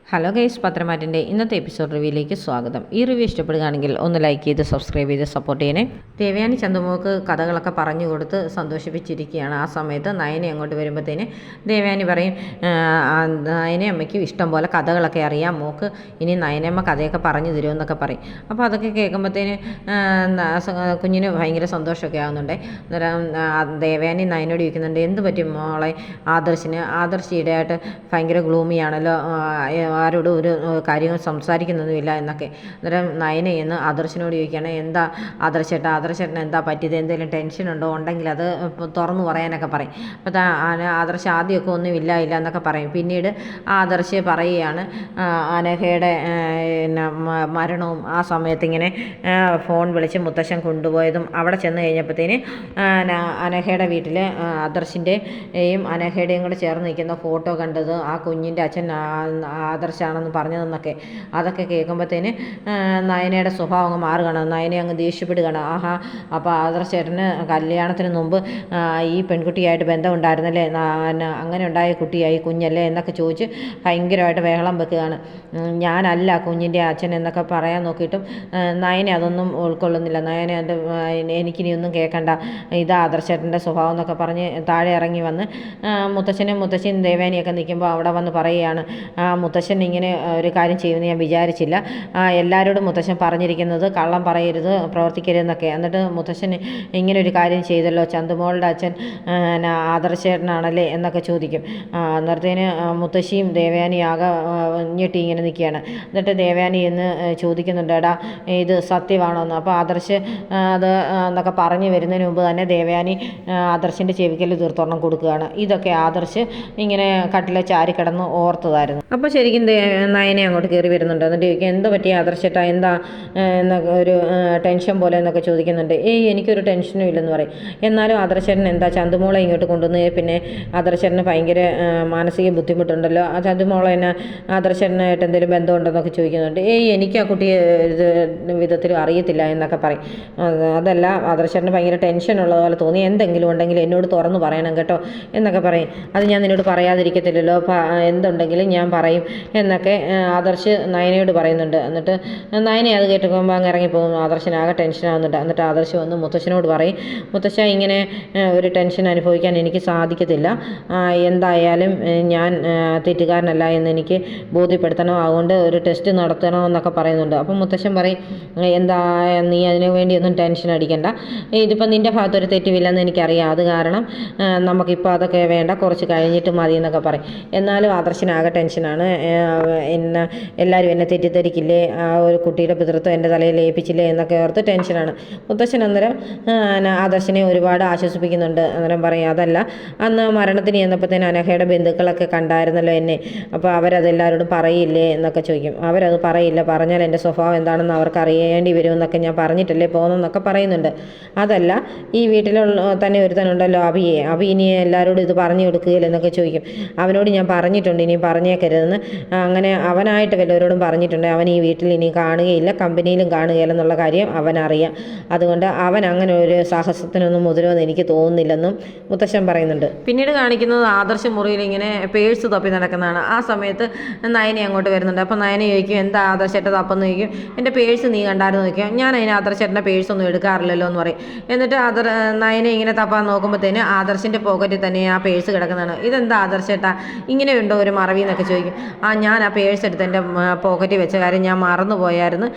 Hello guys, പത്രമാറ്റിൻ്റെ ഇന്നത്തെ episode റിവ്യൂയിലേക്ക് സ്വാഗതം. ഈ റിവ്യൂ ഇഷ്ടപ്പെടുകയാണെങ്കിൽ ഒന്ന് ലൈക്ക് ചെയ്ത് സബ്സ്ക്രൈബ് ചെയ്ത് സപ്പോർട്ട് ചെയ്യണേ. ദേവയാനി ചന്തുമോൾക്ക് കഥകളൊക്കെ പറഞ്ഞു കൊടുത്ത് സന്തോഷിപ്പിച്ചിരിക്കുകയാണ്. ആ സമയത്ത് നയനെ അങ്ങോട്ട് വരുമ്പോഴത്തേന് ദേവയാനി പറയും, നയനയമ്മയ്ക്ക് ഇഷ്ടം പോലെ കഥകളൊക്കെ അറിയാം, മോക്ക് ഇനി നയനയമ്മ കഥയൊക്കെ പറഞ്ഞു തരുമെന്നൊക്കെ പറയും. അപ്പോൾ അതൊക്കെ കേൾക്കുമ്പോഴത്തേന് കുഞ്ഞിന് ഭയങ്കര സന്തോഷമൊക്കെ ആകുന്നുണ്ട്. അന്നേരം ദേവയാനി നയനോട് ചോദിക്കുന്നുണ്ട്, എന്ത് പറ്റും മോളെ ആദർശ് ഈടെയായിട്ട് ഭയങ്കര ഗ്ലൂമിയാണല്ലോ, ആരോടും ഒരു കാര്യങ്ങൾ സംസാരിക്കുന്നതുമില്ല എന്നൊക്കെ. അന്നേരം നയന എന്ന് ആദർശിനോട് ചോദിക്കുകയാണ്, എന്താ ആദർശേട്ടൻ എന്താ പറ്റിയത്, എന്തെങ്കിലും ടെൻഷൻ ഉണ്ടെങ്കിൽ അത് തുറന്നു പറയാനൊക്കെ പറയും. അപ്പോൾ ആദർശ് ആദ്യമൊക്കെ ഒന്നുമില്ല എന്നൊക്കെ പറയും. പിന്നീട് ആദർശ് പറയുകയാണ്, അനഘയുടെ മരണവും ആ സമയത്ത് ഇങ്ങനെ ഫോൺ വിളിച്ച് മുത്തശ്ശൻ കൊണ്ടുപോയതും അവിടെ ചെന്ന് കഴിഞ്ഞപ്പോഴത്തേന് അനഘയുടെ വീട്ടിൽ ആദർശിൻ്റെയും അനഘയുടെയും കൂടെ ചേർന്ന് നിൽക്കുന്ന ഫോട്ടോ കണ്ടത് ആ കുഞ്ഞിൻ്റെ അച്ഛൻ ആദർശാണെന്ന് പറഞ്ഞതെന്നൊക്കെ. അതൊക്കെ കേൾക്കുമ്പോഴത്തേന് നയനയുടെ സ്വഭാവം അങ്ങ് മാറുകയാണ്. നയനെ അങ്ങ് ദേഷ്യപ്പെടുകയാണ്. അപ്പോൾ ആദർശേട്ടന് കല്യാണത്തിന് മുമ്പ് ഈ പെൺകുട്ടിയായിട്ട് ബന്ധമുണ്ടായിരുന്നല്ലേ, അങ്ങനെ ഉണ്ടായ കുട്ടിയായി കുഞ്ഞല്ലേ എന്നൊക്കെ ചോദിച്ച് ഭയങ്കരമായിട്ട് ബഹളം വെക്കുകയാണ്. ഞാനല്ല കുഞ്ഞിൻ്റെ അച്ഛൻ എന്നൊക്കെ പറയാൻ നോക്കിയിട്ടും നയനെ അതൊന്നും ഉൾക്കൊള്ളുന്നില്ല. നയനെ എനിക്കിനി ഒന്നും കേൾക്കണ്ട, ഇതാ ആദർശേട്ടൻ്റെ സ്വഭാവം എന്നൊക്കെ പറഞ്ഞ് താഴെ ഇറങ്ങി വന്ന് മുത്തശ്ശനും മുത്തശ്ശിയും ദേവയാനിയൊക്കെ നിൽക്കുമ്പോൾ അവിടെ വന്ന് പറയുകയാണ്, മുത്തശ്ശൻ ഇങ്ങനെ ഒരു കാര്യം ചെയ്യുമെന്ന് ഞാൻ വിചാരിച്ചില്ല, എല്ലാവരോടും മുത്തശ്ശൻ പറഞ്ഞിരിക്കുന്നത് കള്ളം പറയരുത്, പ്രവർത്തിക്കരുതെന്നൊക്കെ. എന്നിട്ട് മുത്തശ്ശൻ ഇങ്ങനെ ഒരു കാര്യം ചെയ്തല്ലോ, ചന്തുമോളുടെ അച്ഛൻ ആദർശേട്ടനാണല്ലേ എന്നൊക്കെ ചോദിക്കും. അന്നേരത്തേന് മുത്തശ്ശിയും ദേവയാനി ആകെ ഞെട്ടി ഇങ്ങനെ നിൽക്കുകയാണ്. എന്നിട്ട് ദേവയാനി എന്ന് ചോദിക്കുന്നുണ്ട്, എടാ ഇത് സത്യമാണോ എന്ന്. അപ്പോൾ ആദർശ് അത് എന്നൊക്കെ പറഞ്ഞു വരുന്നതിന് മുമ്പ് തന്നെ ദേവയാനി ആദർശിൻ്റെ ചെവിക്കൽ തീർത്തൊരെണ്ണം കൊടുക്കുകയാണ്. ഇതൊക്കെ ആദർശ് ഇങ്ങനെ കട്ടിലെ ചാരി കിടന്ന് ഓർത്തതായിരുന്നു. അപ്പോൾ ശരിക്കും നയനെ അങ്ങോട്ട് കയറി വരുന്നുണ്ട്. എന്നിട്ട് ചോദിക്കും, എന്താ പറ്റിയ ആദർശേട്ടാ, എന്താ എന്നൊക്കെ ഒരു ടെൻഷൻ പോലെ എന്നൊക്കെ ചോദിക്കുന്നുണ്ട്. എനിക്കൊരു ടെൻഷനും ഇല്ലെന്ന് പറയും. എന്നാലും ആദർശേട്ടൻ എന്താ ചന്തുമോളെ ഇങ്ങോട്ട് കൊണ്ടുവന്ന് പിന്നെ ആദർശേട്ടന് ഭയങ്കര മാനസിക ബുദ്ധിമുട്ടുണ്ടല്ലോ, ആ ചന്തുമോളെ തന്നെ ആദർശേട്ടനായിട്ട് എന്തെങ്കിലും ബന്ധമുണ്ടെന്നൊക്കെ ചോദിക്കുന്നുണ്ട്. എനിക്ക് ആ കുട്ടിയെ ഇത് വിധത്തിലും അറിയത്തില്ല എന്നൊക്കെ പറയും. അതല്ല, ആദർശേട്ടന് ഭയങ്കര ടെൻഷൻ ഉള്ളതുപോലെ തോന്നി, എന്തെങ്കിലും ഉണ്ടെങ്കിൽ എന്നോട് തുറന്നു പറയണം കേട്ടോ എന്നൊക്കെ പറയും. അത് ഞാൻ നിന്നോട് പറയാതിരിക്കത്തില്ലല്ലോ, എന്തുണ്ടെങ്കിലും ഞാൻ പറയും എന്നൊക്കെ ആദർശ് നയനയോട് പറയുന്നുണ്ട്. എന്നിട്ട് നയനെ അത് കേട്ടുമ്പോൾ അങ്ങ് ഇറങ്ങിപ്പോകും. ആദർശനാകെ ടെൻഷനാകുന്നുണ്ട്. എന്നിട്ട് ആദർശ് വന്ന് മുത്തശ്ശനോട് പറയും, മുത്തശ്ശ ഇങ്ങനെ ഒരു ടെൻഷൻ അനുഭവിക്കാൻ എനിക്ക് സാധിക്കത്തില്ല, എന്തായാലും ഞാൻ തെറ്റുകാരനല്ല എന്ന് എനിക്ക് ബോധ്യപ്പെടുത്തണം, അതുകൊണ്ട് ഒരു ടെസ്റ്റ് നടത്തണമെന്നൊക്കെ പറയുന്നുണ്ട്. അപ്പം മുത്തശ്ശൻ പറയും, എന്താ നീ അതിനു വേണ്ടിയൊന്നും ടെൻഷൻ അടിക്കണ്ട, ഇതിപ്പോൾ നിൻ്റെ ഭാഗത്തൊരു തെറ്റുമില്ലെന്ന് എനിക്കറിയാം, അത് കാരണം നമുക്കിപ്പോൾ അതൊക്കെ വേണ്ട, കുറച്ച് കഴിഞ്ഞിട്ട് മതി എന്നൊക്കെ പറയും. എന്നാലും ആദർശനാകെ ടെൻഷനാണ്. എല്ലാവരും എന്നെ തെറ്റിദ്ധരിക്കില്ലേ, ആ ഒരു കുട്ടിയുടെ പിതൃത്വം എൻ്റെ തലയിൽ ഏൽപ്പിച്ചില്ലേ എന്നൊക്കെ ഓർത്ത് ടെൻഷനാണ്. മുത്തശ്ശൻ അന്നേരം ആദർശനെ ഒരുപാട് ആശ്വസിപ്പിക്കുന്നുണ്ട്. അന്നേരം പറയും, അതല്ല അന്ന് മരണത്തിന് ചെന്നപ്പോഴത്തേന് അനഘയുടെ ബന്ധുക്കളൊക്കെ കണ്ടായിരുന്നല്ലോ എന്നെ, അപ്പോൾ അവരതെല്ലാവരോടും പറയില്ലേ എന്നൊക്കെ ചോദിക്കും. അവരത് പറയില്ല, പറഞ്ഞാൽ എൻ്റെ സ്വഭാവം എന്താണെന്ന് അവർക്ക് അറിയേണ്ടി വരുമെന്നൊക്കെ ഞാൻ പറഞ്ഞിട്ടല്ലേ പോകുന്നതെന്നൊക്കെ പറയുന്നുണ്ട്. അതല്ല, ഈ വീട്ടിലുള്ള തന്നെ ഒരുത്തനുണ്ടല്ലോ അഭി ഇനി എല്ലാവരോടും ഇത് പറഞ്ഞു കൊടുക്കുകയില്ലെന്നൊക്കെ ചോദിക്കും. അവനോട് ഞാൻ പറഞ്ഞിട്ടുണ്ട് ഇനി പറഞ്ഞേക്കരുതെന്ന്, അങ്ങനെ അവനായിട്ട് വല്ലവരോടും പറഞ്ഞിട്ടുണ്ട്. അവൻ ഈ വീട്ടിൽ ഇനി കാണുകയില്ല, കമ്പനിയിലും കാണുകയില്ല എന്നുള്ള കാര്യം അവനറിയാം. അതുകൊണ്ട് അവൻ അങ്ങനെ ഒരു സാഹസത്തിനൊന്നും മുതിരുമെന്ന് എനിക്ക് തോന്നുന്നില്ലെന്നും മുത്തശ്ശൻ പറയുന്നുണ്ട്. പിന്നീട് കാണിക്കുന്നത് ആദർശ മുറിയിൽ ഇങ്ങനെ പേഴ്സ് തപ്പി നടക്കുന്നതാണ്. ആ സമയത്ത് നയനെ അങ്ങോട്ട് വരുന്നുണ്ട്. അപ്പോൾ നയനെ ചോദിക്കും, എന്താ ആദർശേട്ട തപ്പെന്ന് ചോദിക്കും. എൻ്റെ പേഴ്സ് നീ കണ്ടായിരുന്നു ചോദിക്കും. ഞാൻ അതിന് ആദർശേട്ടൻ്റെ പേഴ്സൊന്നും എടുക്കാറില്ലല്ലോ എന്ന് പറയും. എന്നിട്ട് നയനെ ഇങ്ങനെ തപ്പാൻ നോക്കുമ്പോഴത്തേന് ആദർശിൻ്റെ പോക്കറ്റിൽ തന്നെ ആ പേഴ്സ് കിടക്കുന്നതാണ്. ഇതെന്താ ആദർശേട്ടാ ഇങ്ങനെയുണ്ടോ ഒരു മറവി എന്നൊക്കെ ചോദിക്കും. ഞാൻ ആ പേഴ്സ് എടുത്ത് എൻ്റെ പോക്കറ്റിൽ വെച്ച കാര്യം ഞാൻ മറന്നുപോയായിരുന്നു,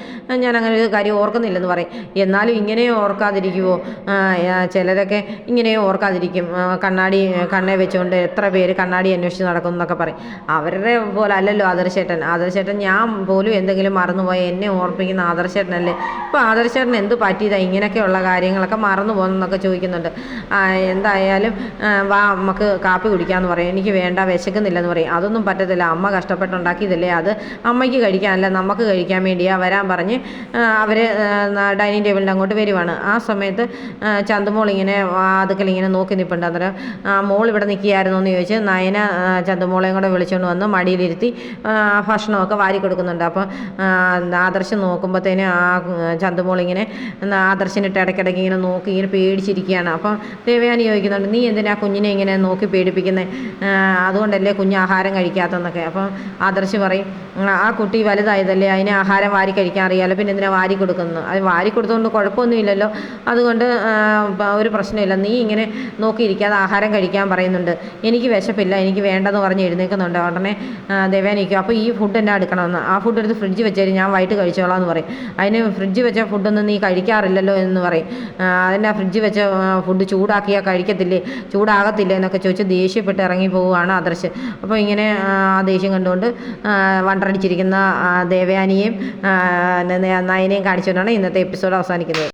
ഞാൻ അങ്ങനെ ഒരു കാര്യം ഓർക്കുന്നില്ലെന്ന് പറയും. എന്നാലും ഇങ്ങനെയും ഓർക്കാതിരിക്കുമോ, ചിലരൊക്കെ ഇങ്ങനെയും ഓർക്കാതിരിക്കും, കണ്ണേ വെച്ചുകൊണ്ട് എത്ര പേര് കണ്ണാടി അന്വേഷിച്ച് നടക്കും എന്നൊക്കെ പറയും. അവരുടെ പോലെ അല്ലല്ലോ ആദർശേട്ടൻ ഞാൻ പോലും എന്തെങ്കിലും മറന്നുപോയ എന്നെ ഓർപ്പിക്കുന്ന ആദർശേട്ടനല്ലേ. ഇപ്പോൾ ആദർശേട്ടൻ എന്ത് പറ്റിയതാണ് ഇങ്ങനെയൊക്കെയുള്ള കാര്യങ്ങളൊക്കെ മറന്നു പോകുന്നതെന്നൊക്കെ ചോദിക്കുന്നുണ്ട്. എന്തായാലും വാ നമുക്ക് കാപ്പി കുടിക്കാമെന്ന് പറയും. എനിക്ക് വേണ്ട, വിശക്കുന്നില്ലെന്ന് പറയും. അതൊന്നും പറ്റത്തില്ല, അമ്മ കഷ്ടപ്പെട്ടുണ്ടാക്കിയതല്ലേ, അത് അമ്മയ്ക്ക് കഴിക്കാനല്ല നമുക്ക് കഴിക്കാൻ വേണ്ടിയാണ് വരാൻ പറഞ്ഞ് അവർ ഡൈനിങ് ടേബിളിൻ്റെ അങ്ങോട്ട് വരുവാണ്. ആ സമയത്ത് ചന്തുമോൾ ഇങ്ങനെ വാതുക്കൽ ഇങ്ങനെ നോക്കി നിൽപ്പുണ്ട്. അന്നേരം മോൾ ഇവിടെ നിൽക്കുകയായിരുന്നു എന്ന് ചോദിച്ച് നയന ചന്തുമോളെയും കൂടെ വിളിച്ചുകൊണ്ട് വന്ന് മടിയിലിരുത്തി ഭക്ഷണമൊക്കെ വാരി കൊടുക്കുന്നുണ്ട്. അപ്പോൾ ആദർശ് നോക്കുമ്പോഴത്തേന് ആ ചന്തുമോളിങ്ങനെ ആദർശിനിട്ട് ഇടയ്ക്കിടയ്ക്ക് ഇങ്ങനെ നോക്കി ഇങ്ങനെ പേടിച്ചിരിക്കുകയാണ്. അപ്പം ദേവയാനി ചോദിക്കുന്നുണ്ട്, നീ എന്തിനാ കുഞ്ഞിനെ ഇങ്ങനെ നോക്കി പേടിപ്പിക്കുന്നത്, അതുകൊണ്ടല്ലേ കുഞ്ഞ് ആഹാരം കഴിക്കാത്തതെന്നൊക്കെ. അപ്പം ആദർശ് പറയും ആ കുട്ടി വലുതായതല്ലേ, അതിന് ആഹാരം വാരി കഴിക്കാൻ അറിയാമല്ലോ, പിന്നെ എന്തിനാ വാരി കൊടുക്കുന്നത്, അത് വാരി കൊടുത്തുകൊണ്ട് കുഴപ്പമൊന്നുമില്ലല്ലോ, അതുകൊണ്ട് ഒരു പ്രശ്നമില്ല, നീ ഇങ്ങനെ നോക്കിയിരിക്കാതെ ആഹാരം കഴിക്കാൻ പറയുന്നുണ്ട്, എനിക്ക് വിശപ്പില്ല, എനിക്ക് വേണ്ടെന്ന് പറഞ്ഞ് എഴുന്നേൽക്കുന്നുണ്ട്. ഉടനെ ദേവയാനിക്കും അപ്പോൾ ഈ ഫുഡ് എന്നെ എടുക്കണമെന്ന്, ആ ഫുഡ് എടുത്ത് ഫ്രിഡ്ജ് വെച്ചേരും, ഞാൻ വൈകിട്ട് കഴിച്ചോളാം എന്ന് പറയും. അതിന് ഫ്രിഡ്ജ് വെച്ച ഫുഡൊന്നും നീ കഴിക്കാറില്ലല്ലോ എന്ന് പറയും. അതിൻ്റെ ഫ്രിഡ്ജ് വെച്ച ഫുഡ് ചൂടാക്കിയാൽ കഴിക്കത്തില്ലേ, ചൂടാകത്തില്ലേ എന്നൊക്കെ ചോദിച്ച് ദേഷ്യപ്പെട്ട് ഇറങ്ങി പോവുകയാണ് ആദർശ്. അപ്പോൾ ഇങ്ങനെ ആ ദേഷ്യം കണ്ടുകൊണ്ട് വണ്ടടിച്ചിരിക്കുന്ന ദേവയാനിയെയും നയനെയും കാണിച്ചുകൊണ്ടാണ് ഇന്നത്തെ എപ്പിസോഡ് അവസാനിക്കുന്നത്.